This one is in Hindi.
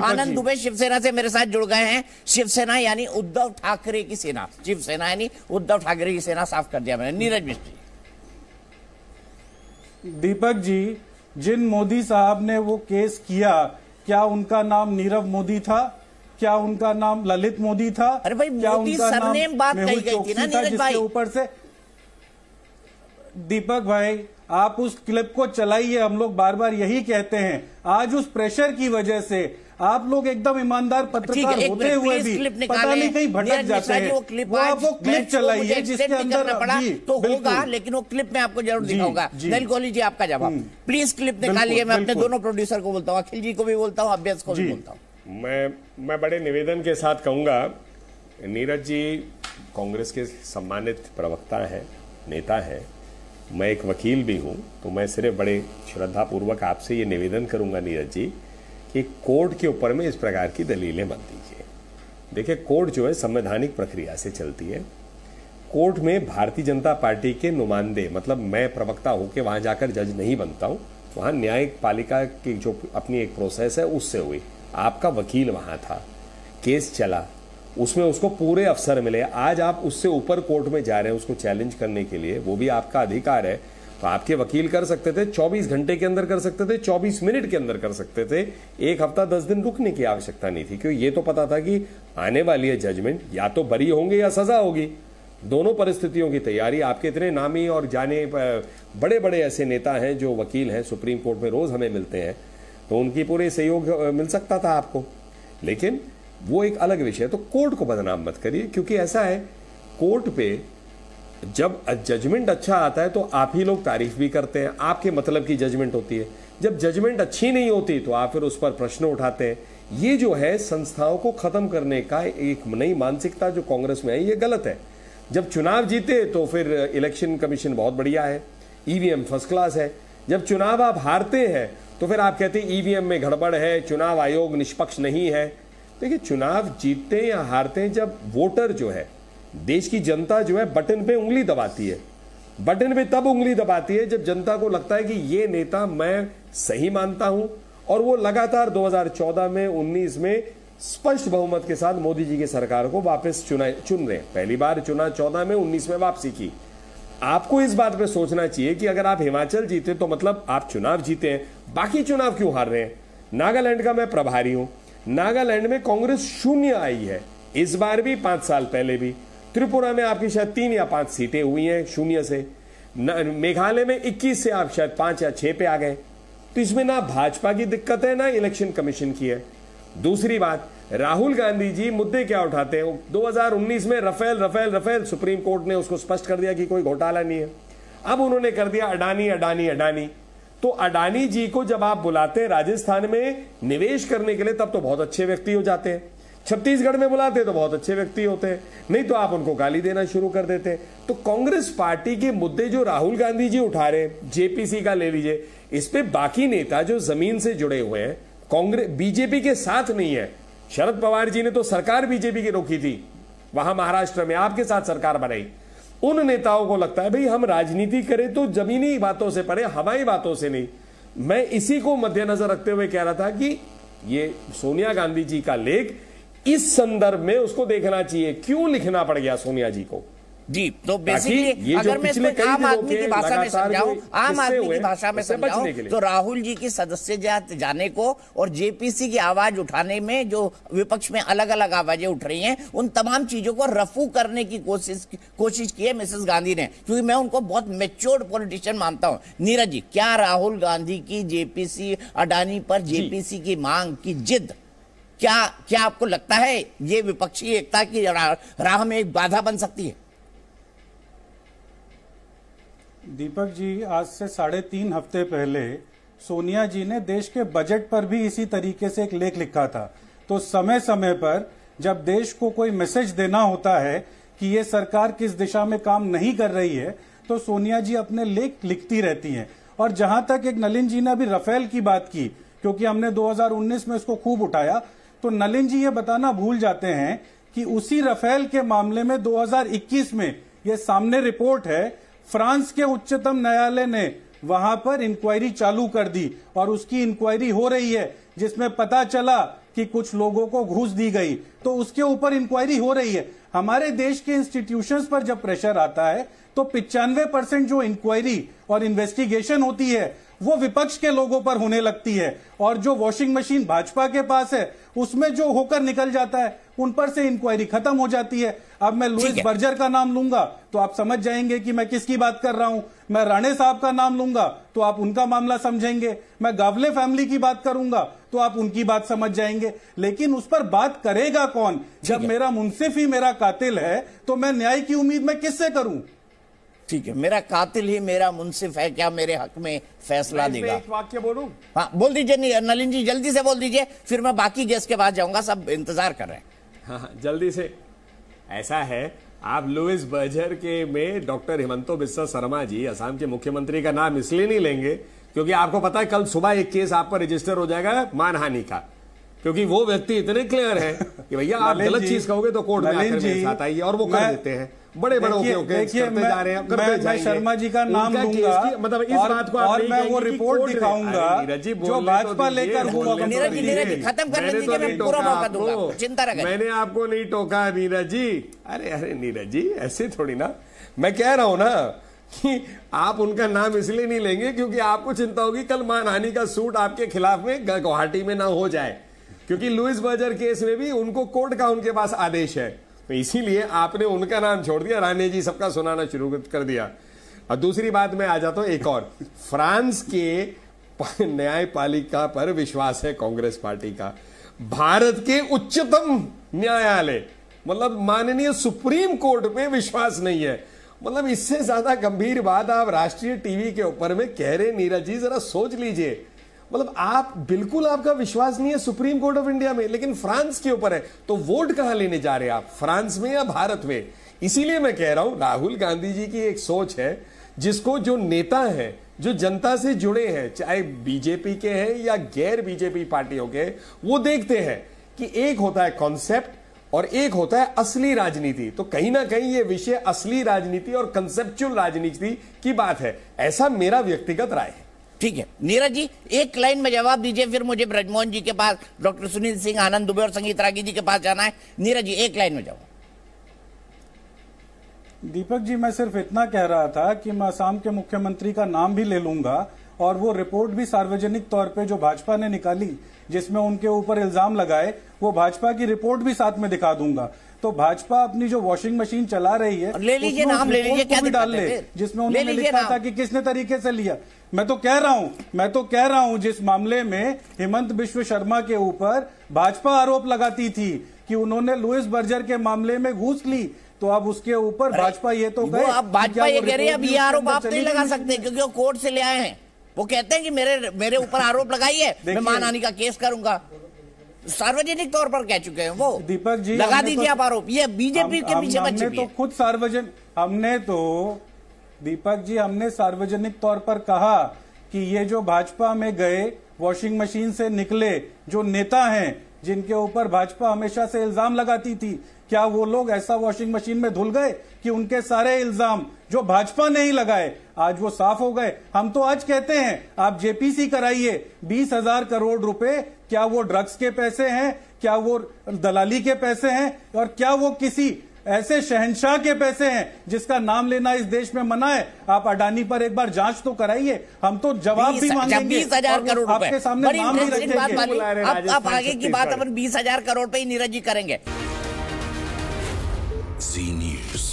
आनंद दुबे शिवसेना से मेरे साथ जुड़ गए हैं। शिवसेना यानी उद्धव ठाकरे की सेना, शिवसेना यानी उद्धव ठाकरे की सेना, साफ कर दिया मैंने। नीरज मिश्र जी। दीपक जी, जिन मोदी साहब ने वो केस किया, क्या उनका नाम नीरव मोदी था? क्या उनका नाम ललित मोदी था? अरे भाई, मोदी सरनेम बात कही गई थी ना नीरज भाई। ऊपर से दीपक भाई, आप उस क्लिप को चलाइए। हम लोग बार बार यही कहते हैं। आज उस प्रेशर की वजह से आप लोग एकदम ईमानदार पत्रकार होते हुए भी पता नहीं कहीं भटक जाते हैं। वो आप वो क्लिप चलाइए जिसके अंदर तो होगा, लेकिन वो क्लिप में आपको जरूर दिखाऊंगा। नलिन कोहली जी, आपका जवाब प्लीज क्लिप निकालिए। मैं अपने दोनों प्रोड्यूसर को बोलता हूँ, अखिल जी को भी बोलता हूँ, अभ्यस को भी बोलता हूँ। मैं बड़े निवेदन के साथ कहूंगा, नीरज जी कांग्रेस के सम्मानित प्रवक्ता हैं, नेता हैं, मैं एक वकील भी हूं, तो मैं सिर्फ बड़े श्रद्धापूर्वक आपसे ये निवेदन करूंगा नीरज जी कि कोर्ट के ऊपर में इस प्रकार की दलीलें मत दीजिए। देखिए, कोर्ट जो है संवैधानिक प्रक्रिया से चलती है। कोर्ट में भारतीय जनता पार्टी के नुमाइंदे, मतलब मैं प्रवक्ता होकर वहां जाकर जज नहीं बनता हूं, वहां न्यायिक पालिका की जो अपनी एक प्रोसेस है उससे हुई। आपका वकील वहां था, केस चला, उसमें उसको पूरे अफसर मिले। आज आप उससे ऊपर कोर्ट में जा रहे हैं उसको चैलेंज करने के लिए, वो भी आपका अधिकार है। तो आपके वकील कर सकते थे, 24 घंटे के अंदर कर सकते थे, 24 मिनट के अंदर कर सकते थे। एक हफ्ता 10 दिन रुकने की आवश्यकता नहीं थी, क्योंकि ये तो पता था कि आने वाली है जजमेंट, या तो बरी होंगे या सजा होगी। दोनों परिस्थितियों की तैयारी। आपके इतने नामी और जाने बड़े बड़े ऐसे नेता हैं जो वकील हैं, सुप्रीम कोर्ट में रोज हमें मिलते हैं, तो उनकी पूरे सहयोग मिल सकता था आपको। लेकिन वो एक अलग विषय है। तो कोर्ट को बदनाम मत करिए, क्योंकि ऐसा है, कोर्ट पे जब जजमेंट अच्छा आता है तो आप ही लोग तारीफ भी करते हैं, आपके मतलब की जजमेंट होती है। जब जजमेंट अच्छी नहीं होती तो आप फिर उस पर प्रश्न उठाते हैं। ये जो है संस्थाओं को खत्म करने का एक नई मानसिकता जो कांग्रेस में है, ये गलत है। जब चुनाव जीते तो फिर इलेक्शन कमीशन बहुत बढ़िया है, ईवीएम फर्स्ट क्लास है। जब चुनाव आप हारते हैं तो फिर आप कहते हैं ईवीएम में गड़बड़ है, चुनाव आयोग निष्पक्ष नहीं है। देखिए, चुनाव जीतते हैं या हारते हैं जब वोटर जो है, देश की जनता जो है, बटन पे उंगली दबाती है। बटन पे तब उंगली दबाती है जब जनता को लगता है कि ये नेता मैं सही मानता हूं, और वो लगातार 2014 में 19 में स्पष्ट बहुमत के साथ मोदी जी की सरकार को वापस चुन रहे हैं। पहली बार चुना 14 में, 19 में वापसी की। आपको इस बात पे सोचना चाहिए कि अगर आप हिमाचल जीते तो मतलब आप चुनाव जीते हैं, बाकी चुनाव क्यों हार रहे हैं। नागालैंड का मैं प्रभारी हूं, नागालैंड में कांग्रेस 0 आई है, इस बार भी, 5 साल पहले भी। त्रिपुरा में आपकी शायद 3 या 5 सीटें हुई हैं 0 से। मेघालय में 21 से आप शायद 5 या 6 पे आ गए। तो इसमें ना भाजपा की दिक्कत है ना इलेक्शन कमीशन की है। दूसरी बात, राहुल गांधी जी मुद्दे क्या उठाते हैं? 2019 में Rafale Rafale Rafale, supreme court ने उसको स्पष्ट कर दिया कि कोई घोटाला नहीं है। अब उन्होंने कर दिया अडानी अडानी अडानी। तो अडानी जी को जब आप बुलाते हैं राजस्थान में निवेश करने के लिए, तब तो बहुत अच्छे व्यक्ति हो जाते हैं। छत्तीसगढ़ में बुलाते तो बहुत अच्छे व्यक्ति होते हैं, नहीं तो आप उनको गाली देना शुरू कर देते हैं। तो कांग्रेस पार्टी के मुद्दे जो राहुल गांधी जी उठा रहे हैं, जेपीसी का ले लीजिए, इस पे बाकी नेता जो जमीन से जुड़े हुए हैं, कांग्रेस बीजेपी के साथ नहीं है। शरद पवार जी ने तो सरकार बीजेपी की रोकी थी, वहां महाराष्ट्र में आपके साथ सरकार बनाई। उन नेताओं को लगता है भाई हम राजनीति करें तो जमीनी बातों से पड़े, हवाई बातों से नहीं। मैं इसी को मद्देनजर रखते हुए कह रहा था कि ये सोनिया गांधी जी का लेख इस संदर्भ में उसको देखना चाहिए, क्यों लिखना पड़ गया सोनिया जी को। जी, तो बेसिकली अगर मैं इसमें आम आदमी की भाषा में समझाऊं, आम आदमी की भाषा में समझाऊं, तो राहुल जी की सदस्यता जाने को और जेपीसी की आवाज उठाने में जो विपक्ष में अलग अलग आवाजें उठ रही हैं, उन तमाम चीजों को रफू करने की कोशिश की है मिसेस गांधी ने, क्योंकि मैं उनको बहुत मैच्योर्ड पॉलिटिशियन मानता हूं। नीरज जी, क्या राहुल गांधी की जेपीसी अडानी पर जेपीसी की मांग की जिद, क्या आपको लगता है ये विपक्षी एकता की राह में एक बाधा बन सकती है? दीपक जी, आज से 3.5 हफ्ते पहले सोनिया जी ने देश के बजट पर भी इसी तरीके से एक लेख लिखा था। तो समय समय पर जब देश को कोई मैसेज देना होता है कि ये सरकार किस दिशा में काम नहीं कर रही है, तो सोनिया जी अपने लेख लिखती रहती हैं। और जहां तक एक नलिन जी ने अभी रफेल की बात की, क्योंकि हमने 2019 में इसको खूब उठाया, तो नलिन जी ये बताना भूल जाते हैं कि उसी रफेल के मामले में 2021 में ये सामने रिपोर्ट है, फ्रांस के उच्चतम न्यायालय ने वहां पर इंक्वायरी चालू कर दी और उसकी इंक्वायरी हो रही है, जिसमें पता चला कि कुछ लोगों को घूस दी गई, तो उसके ऊपर इंक्वायरी हो रही है। हमारे देश के इंस्टीट्यूशंस पर जब प्रेशर आता है तो 95% जो इंक्वायरी और इन्वेस्टिगेशन होती है वो विपक्ष के लोगों पर होने लगती है, और जो वॉशिंग मशीन भाजपा के पास है उसमें जो होकर निकल जाता है उन पर से इंक्वायरी खत्म हो जाती है। अब मैं लुइस बर्जर का नाम लूंगा तो आप समझ जाएंगे कि मैं किसकी बात कर रहा हूं। मैं राणे साहब का नाम लूंगा तो आप उनका मामला समझेंगे। मैं गावले फैमिली की बात करूंगा तो आप उनकी बात समझ जाएंगे। लेकिन उस पर बात करेगा कौन? जब मेरा मुंसिफ ही मेरा कातिल है तो मैं न्याय की उम्मीद मैं किससे करूं? ठीक है, मेरा कातिल ही मेरा मुंसिफ है, क्या मेरे हक में फैसला देगा? एक वाक्य बोलूं? हाँ बोल दीजिए नलिन जी, जल्दी से बोल दीजिए, फिर मैं बाकी गेस्ट के पास जाऊंगा, सब इंतजार कर रहे हैं। हाँ जल्दी से। ऐसा है, आप लुइस बर्जर के में डॉक्टर हिमंतो बिस्वा शर्मा जी असम के मुख्यमंत्री का नाम इसलिए नहीं लेंगे क्योंकि आपको पता है कल सुबह एक केस आप पर रजिस्टर हो जाएगा मानहानि का, क्योंकि वो व्यक्ति इतने क्लियर है कि भैया आप गलत चीज कहोगे तो कोर्ट में आकर मेरे साथ आइए, और वो कर देते हैं। बड़े बड़े करते जा रहे हैं, करते जाएंगे। शर्मा जी का नाम लूंगा, मतलब इस बात को और मैं वो रिपोर्ट दिखाऊंगा जो भाजपा लेकर नीरज जी खत्म करने दीजिए, मैं पूरा मौका दूंगा, चिंता रखें। मैंने आपको नहीं टोका नीरज जी। अरे नीरज जी ऐसे थोड़ी ना, मैं कह रहा हूं ना कि आप उनका नाम इसलिए नहीं लेंगे क्योंकि आपको चिंता होगी कल मानहानि का सूट आपके खिलाफ में गुवाहाटी में ना हो जाए, क्योंकि लुइस बर्जर केस में भी उनको कोर्ट का उनके पास आदेश है, तो इसीलिए आपने उनका नाम छोड़ दिया। राणे जी सबका सुनाना शुरू कर दिया। और दूसरी बात में आ जाता हूं एक और, फ्रांस के न्यायपालिका पर विश्वास है कांग्रेस पार्टी का, भारत के उच्चतम न्यायालय मतलब माननीय सुप्रीम कोर्ट में विश्वास नहीं है। मतलब इससे ज्यादा गंभीर बात आप राष्ट्रीय टीवी के ऊपर में कह रहे नीरज जी, जरा सोच लीजिए। मतलब आप बिल्कुल, आपका विश्वास नहीं है सुप्रीम कोर्ट ऑफ इंडिया में, लेकिन फ्रांस के ऊपर है, तो वोट कहां लेने जा रहे हैं आप, फ्रांस में या भारत में? इसीलिए मैं कह रहा हूं राहुल गांधी जी की एक सोच है जिसको जो नेता हैं जो जनता से जुड़े हैं, चाहे बीजेपी के हैं या गैर बीजेपी पार्टियों के, वो देखते हैं कि एक होता है कॉन्सेप्ट और एक होता है असली राजनीति। तो कहीं ना कहीं ये विषय असली राजनीति और कंसेप्चुअल राजनीति की बात है, ऐसा मेरा व्यक्तिगत राय है। ठीक है नीरज जी, एक लाइन में जवाब दीजिए, फिर मुझे ब्रजमोहन जी के पास, डॉक्टर सुनील सिंह, आनंद दुबे और संगीत रागी जी के पास जाना है। नीरज जी एक लाइन में जवाब। दीपक जी, मैं सिर्फ इतना कह रहा था कि मैं असम के मुख्यमंत्री का नाम भी ले लूंगा और वो रिपोर्ट भी सार्वजनिक तौर पे जो भाजपा ने निकाली जिसमें उनके ऊपर इल्जाम लगाए, वो भाजपा की रिपोर्ट भी साथ में दिखा दूंगा। तो भाजपा अपनी जो वॉशिंग मशीन चला रही है, ले लीजिए नाम, ले लीजिए, क्या डाल ले जिसमें उन्होंने लिखा था कि किसने तरीके से लिया। मैं तो कह रहा हूं जिस मामले में हिमंत बिश्व शर्मा के ऊपर भाजपा आरोप लगाती थी कि उन्होंने लुइस बर्जर के मामले में घूस ली, तो अब उसके ऊपर भाजपा ये तो कहे, अब भाजपा ये कह रही है अब ये आरोप आप नहीं लगा सकते क्योंकि वो कोर्ट से ले आए हैं। वो कहते हैं कि मेरे ऊपर आरोप लगाइए, मैं मानहानि का केस करूंगा। सार्वजनिक तौर पर कह चुके हैं वो। दीपक जी लगा दीजिए आप आरोप, ये बीजेपी के पीछे बच्चे हमने तो खुद दीपक जी हमने सार्वजनिक तौर पर कहा कि ये जो भाजपा में गए वॉशिंग मशीन से निकले जो नेता हैं जिनके ऊपर भाजपा हमेशा से इल्जाम लगाती थी, क्या वो लोग ऐसा वॉशिंग मशीन में धुल गए कि उनके सारे इल्जाम जो भाजपा ने ही लगाए आज वो साफ हो गए? हम तो आज कहते हैं आप जेपीसी कराइए, 20,000 करोड़ रुपए, क्या वो ड्रग्स के पैसे हैं, क्या वो दलाली के पैसे हैं, और क्या वो किसी ऐसे शहंशाह के पैसे हैं जिसका नाम लेना इस देश में मना है? आप अडानी पर एक बार जांच तो कराइए, हम तो जवाब भी मांगेंगे। 20,000 करोड़ आपके सामने नाम भी रखेंगे। अब आगे की बात अपन 20,000 करोड़ पे ही नीरज जी करेंगे। जी न्यूज़।